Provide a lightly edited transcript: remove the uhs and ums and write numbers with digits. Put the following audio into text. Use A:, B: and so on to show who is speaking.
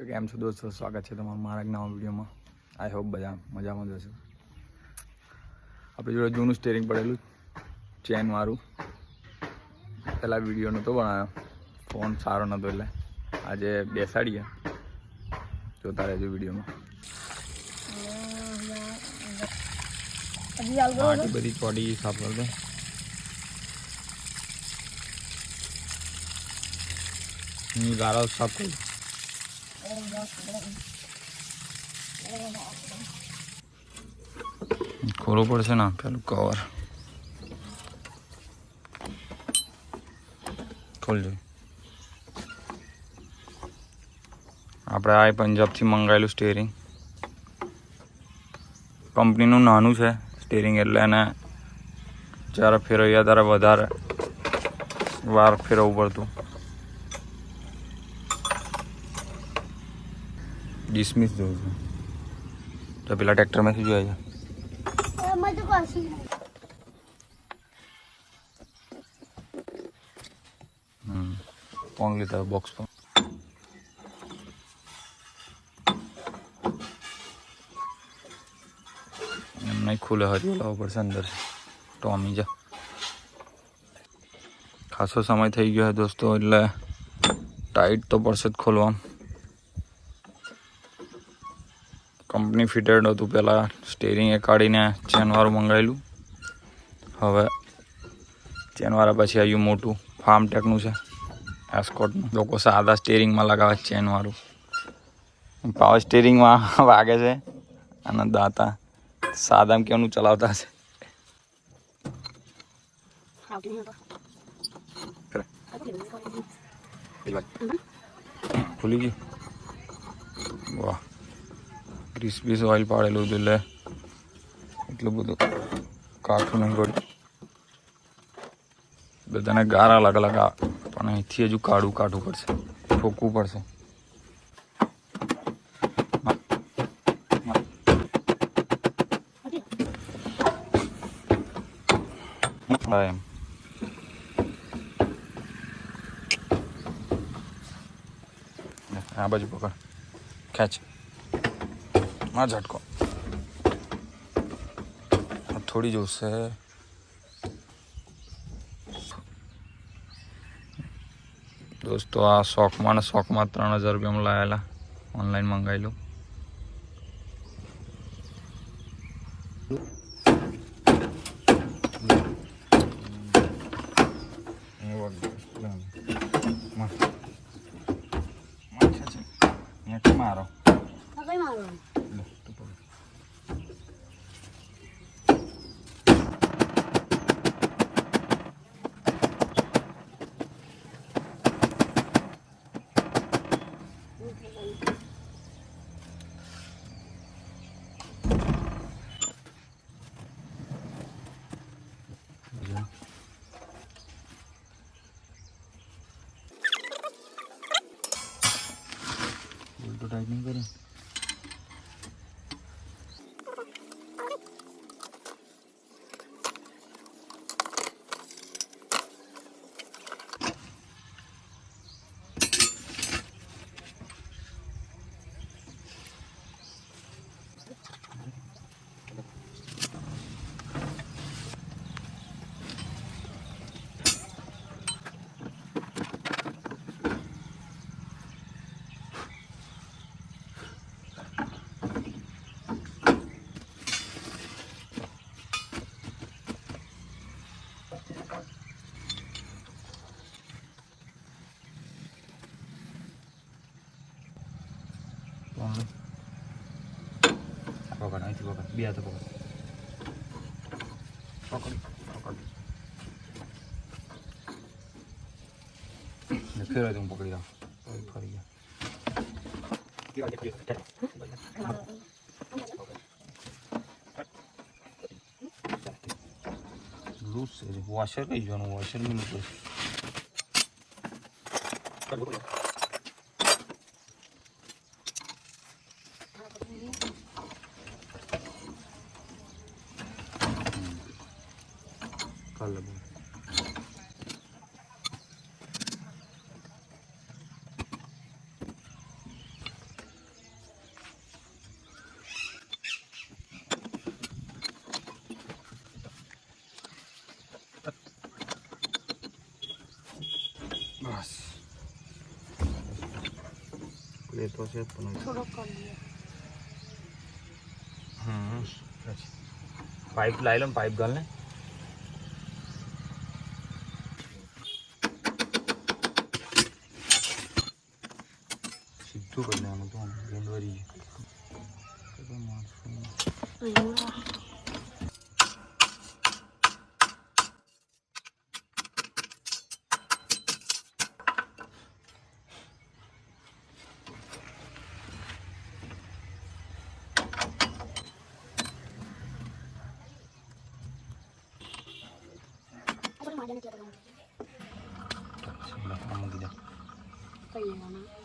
A: કેમ છો દોસ્તો? સ્વાગત છે તમારું મારા એક નવા વિડીયોમાં. આઈ હોપ બધા મજામાં જ હશો. આપણે જોડે જૂનું સ્ટેરિંગ પડેલું ચેનવાળું. પહેલાં વિડીયો નહોતો બનાવ્યો, ફોન સારો નહોતો એટલે આજે બેસાડીએ. જોતા રહેજો વિડીયોમાં. માટી બધી ચોડી સાફ કરી દે. ગાળો સાફ કરી ખોલવું પડશે ને પેલું કવર ખોલજો. આપણે આ પંજાબથી મંગાવેલું સ્ટેરિંગ. કંપનીનું નાનું છે સ્ટેરિંગ, એટલે એને જ્યારે ફેરવ્યા ત્યારે વધારે વાર ફેરવવું પડતું. ડિસમિસ જોઉં છું તો પેલા ટ્રેક્ટરમાંથી જોયા છે. કોણ લીધા બોક્સ પર એમ નહીં ખુલે, હજી લાવવું પડશે અંદર. ટોમી જા ખાસો સમય થઈ ગયો છે દોસ્તો, એટલે ટાઈટ તો પડશે જ ખોલવા. કંપની ફિટેડ હતું પહેલાં, સ્ટેરિંગ એ કાઢીને ચેનવાળું મંગાવેલું. હવે ચેનવાળા પછી આવ્યું મોટું ફાર્મ ટેકનું છે, એસ્કોટનું. લોકો સાદા સ્ટેરિંગમાં લગાવે ચેનવાળું, પાવર સ્ટેરિંગમાં વાગે છે અને દાંતા સાદામાં કેવાનું ચલાવતા હશે. ખુલી ગયું. વાહ, ગ્રીસ બીસ ઓઇલ પાડેલું હતું એટલે એટલું બધું કાઠું નહીં પડ્યું. બધાને ગાર અલગ અલગ આવે, પણ અહીંથી હજુ કાઢવું પડશે, ઠોકવું પડશે. હા એમ આ બાજુ પકડ, ખેંચ. હા ઝટકો થોડી જોશે. દોસ્તો આ શોખમાં 3000 રૂપિયામાં લાવેલા, ઓનલાઈન મંગાવેલું. મારો તો ટાઈટ નહીં કરે. પકડ અહીંથી પકડ, બે હાથે પકડ. ફેરવાય તો હું પકડી દઉં. ફરી ગયા લૂઝ છે. વોશર કઈ જવાનું? વોશર મિલું પડશે. એ તો છે પણ
B: થોડો કરી દઈએ.
A: પાઇપ લાવી લો ને, પાઇપ ગાલ ને. સીધું કરી લેવાનું તો ગેંદવારી
B: કઈ લેવાના